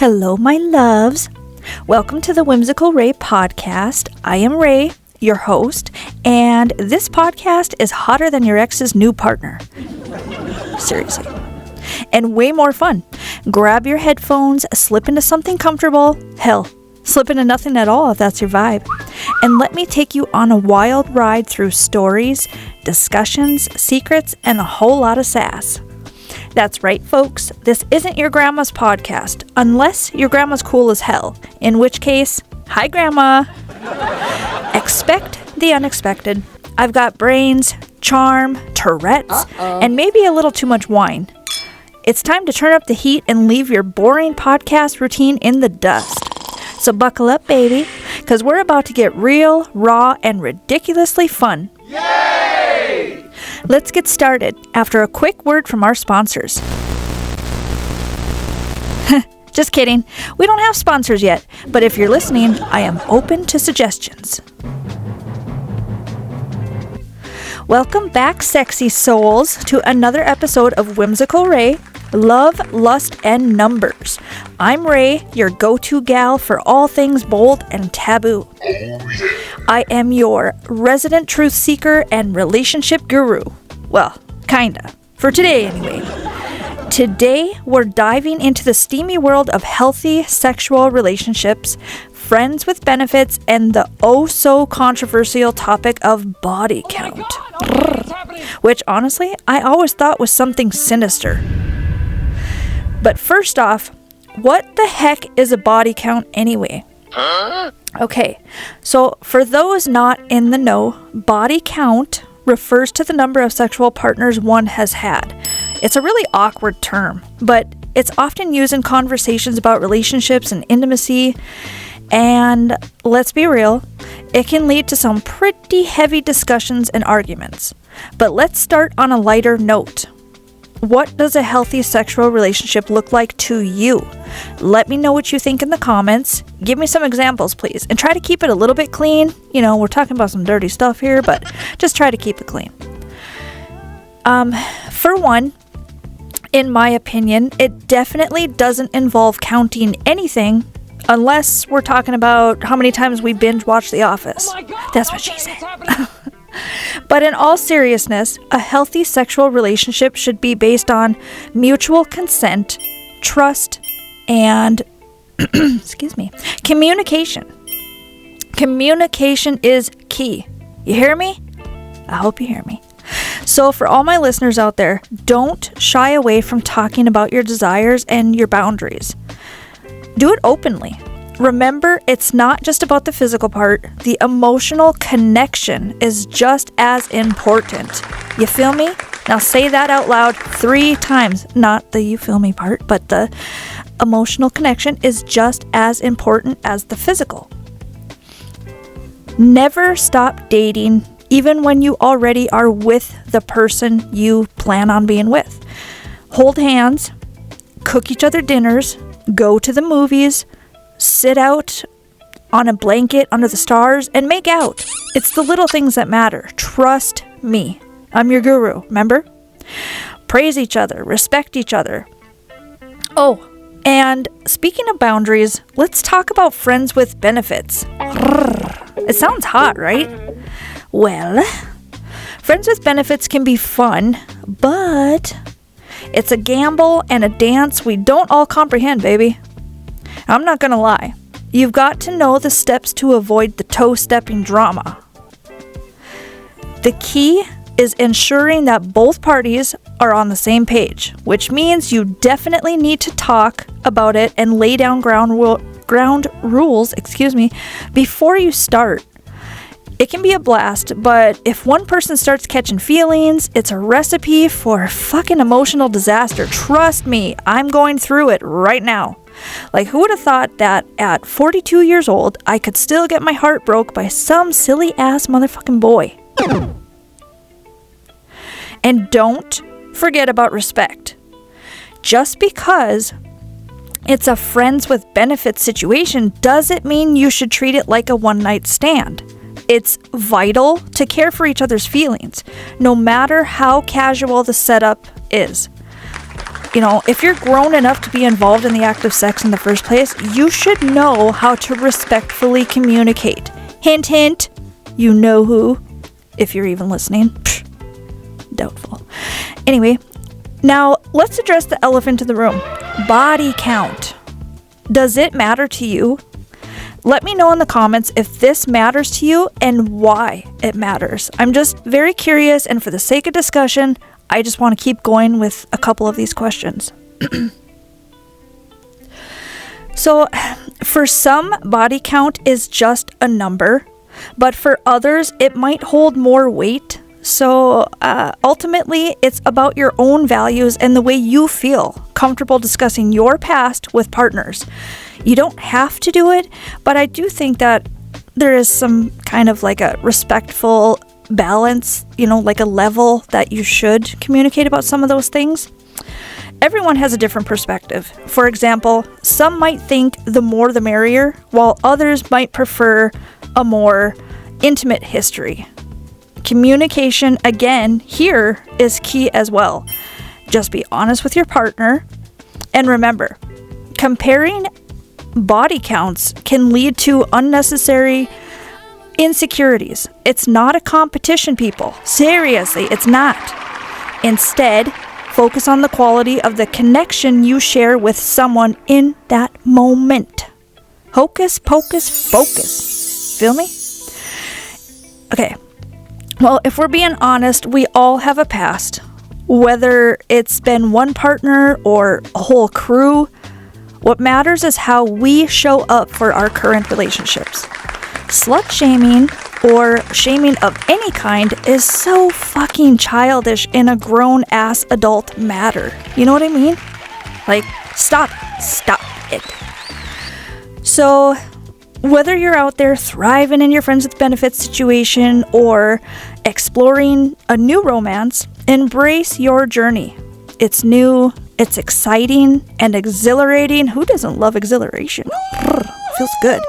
Hello, my loves. Welcome to the Whimsical RAE Podcast. I am Ray, your host, and this podcast is hotter than your ex's new partner. Seriously. And way more fun. Grab your headphones, slip into something comfortable. Hell, slip into nothing at all if that's your vibe. And let me take you on a wild ride through stories, discussions, secrets, and a whole lot of sass. That's right, folks. This isn't your grandma's podcast, unless your grandma's cool as hell, in which case, hi, Grandma. Expect the unexpected. I've got brains, charm, Tourette's, and maybe a little too much wine. It's time to turn up the heat and leave your boring podcast routine in the dust. So buckle up, baby, because we're about to get real, raw, and ridiculously fun. Yay! Let's get started after a quick word from our sponsors. Just kidding. We don't have sponsors yet, but if you're listening, I am open to suggestions. Welcome back, sexy souls, to another episode of Whimsical RAE, Love, Lust, and Numbers. I'm Ray, your go-to gal for all things bold and taboo. I am your resident truth seeker and relationship guru. Well, kinda. For today, anyway. Today, we're diving into the steamy world of healthy sexual relationships, friends with benefits, and the oh-so-controversial topic of body count. Which, honestly, I always thought was something sinister. But first off, what the heck is a body count anyway? Okay, so for those not in the know, body count refers to the number of sexual partners one has had. It's a really awkward term, but it's often used in conversations about relationships and intimacy. And let's be real, it can lead to some pretty heavy discussions and arguments. But let's start on a lighter note. What does a healthy sexual relationship look like to you? Let me know what you think in the comments. Give me some examples, please. And try to keep it a little bit clean. You know, we're talking about some dirty stuff here, but just try to keep it clean. For one, in my opinion, it definitely doesn't involve counting anything unless we're talking about how many times we binge watch The Office. That's what she said. But in all seriousness, a healthy sexual relationship should be based on mutual consent, trust, and communication. Communication is key. You hear me? I hope you hear me. So for all my listeners out there, don't shy away from talking about your desires and your boundaries. Do it openly. Remember, it's not just about the physical part. The emotional connection is just as important. You feel me? Now say that out loud 3 times. Not the you feel me part, but the emotional connection is just as important as the physical. Never stop dating, even when you already are with the person you plan on being with. Hold hands, cook each other dinners, go to the movies, sit out on a blanket under the stars, and make out. It's the little things that matter. Trust me. I'm your guru, remember? Praise each other. Respect each other. Oh, and speaking of boundaries, let's talk about friends with benefits. It sounds hot, right? Well, friends with benefits can be fun, but it's a gamble and a dance we don't all comprehend, baby. I'm not gonna lie. You've got to know the steps to avoid the toe-stepping drama. The key is ensuring that both parties are on the same page, which means you definitely need to talk about it and lay down ground rules, before you start. It can be a blast, but if one person starts catching feelings, it's a recipe for fucking emotional disaster. Trust me, I'm going through it right now. Like, who would have thought that at 42 years old, I could still get my heart broke by some silly-ass motherfucking boy? And don't forget about respect. Just because it's a friends with benefits situation doesn't mean you should treat it like a one-night stand. It's vital to care for each other's feelings, no matter how casual the setup is. If you're grown enough to be involved in the act of sex in the first place, you should know how to respectfully communicate. Hint, hint, you know who, if you're even listening. Psh, doubtful. Anyway, now let's address the elephant in the room. Body count. Does it matter to you? Let me know in the comments if this matters to you and why it matters. I'm just very curious, and for the sake of discussion, I just want to keep going with a couple of these questions. So, for some, body count is just a number, but for others, it might hold more weight. So, ultimately, it's about your own values and the way you feel comfortable discussing your past with partners. You don't have to do it, but I do think that there is some kind of like a respectful balance, like a level that you should communicate about some of those things. Everyone has a different perspective. For example, some might think the more the merrier, while others might prefer a more intimate history. Communication, again, here is key as well. Just be honest with your partner. And remember, comparing body counts can lead to unnecessary insecurities. It's not a competition, people. Seriously, it's not. Instead, focus on the quality of the connection you share with someone in that moment. Hocus pocus focus. Feel me? Okay. Well, if we're being honest, we all have a past. Whether it's been one partner or a whole crew, what matters is how we show up for our current relationships. Slut shaming or shaming of any kind is so fucking childish in a grown-ass adult matter. You know what I mean? Like, stop it. So, whether you're out there thriving in your friends with benefits situation or exploring a new romance, embrace your journey. It's new, it's exciting, and exhilarating. Who doesn't love exhilaration? Feels good.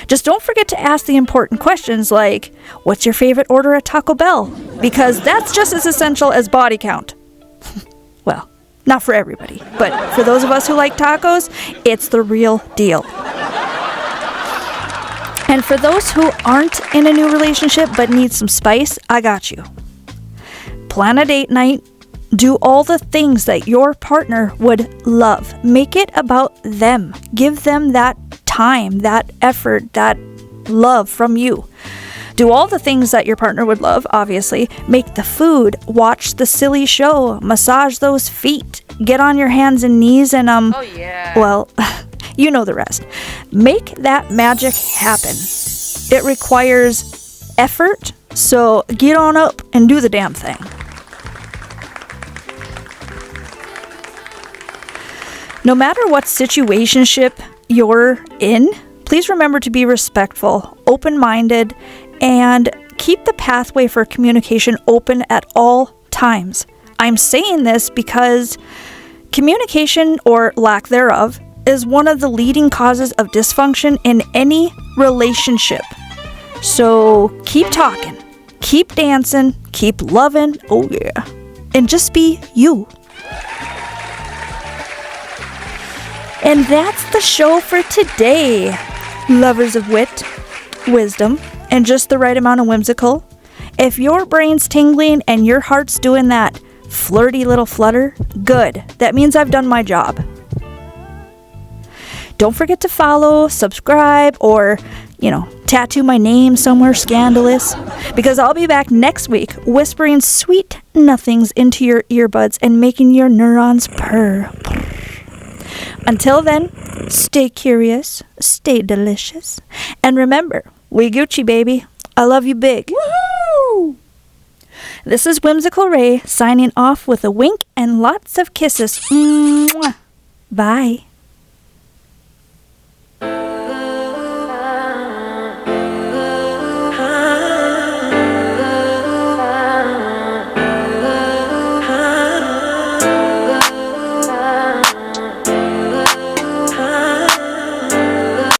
Just don't forget to ask the important questions like, what's your favorite order at Taco Bell? Because that's just as essential as body count. Well, not for everybody, but for those of us who like tacos, it's the real deal. And for those who aren't in a new relationship but need some spice, I got you. Plan a date night. Do all the things that your partner would love. Make it about them. Give them that time, that effort, that love from you. Do all the things that your partner would love, obviously. Make the food, watch the silly show, massage those feet, get on your hands and knees and well, you know the rest. Make that magic happen. It requires effort, so get on up and do the damn thing. No matter what situationship you're in, please remember to be respectful, open-minded, and keep the pathway for communication open at all times. I'm saying this because communication, or lack thereof, is one of the leading causes of dysfunction in any relationship. So keep talking, keep dancing, keep loving, oh yeah, and just be you. And that's the show for today. Lovers of wit, wisdom, and just the right amount of whimsical. If your brain's tingling and your heart's doing that flirty little flutter, good. That means I've done my job. Don't forget to follow, subscribe, or, tattoo my name somewhere scandalous. Because I'll be back next week whispering sweet nothings into your earbuds and making your neurons purr. Until then, stay curious, stay delicious, and remember, we Gucci, baby. I love you big. Woohoo! This is Whimsical RAE signing off with a wink and lots of kisses. Mwah. Bye.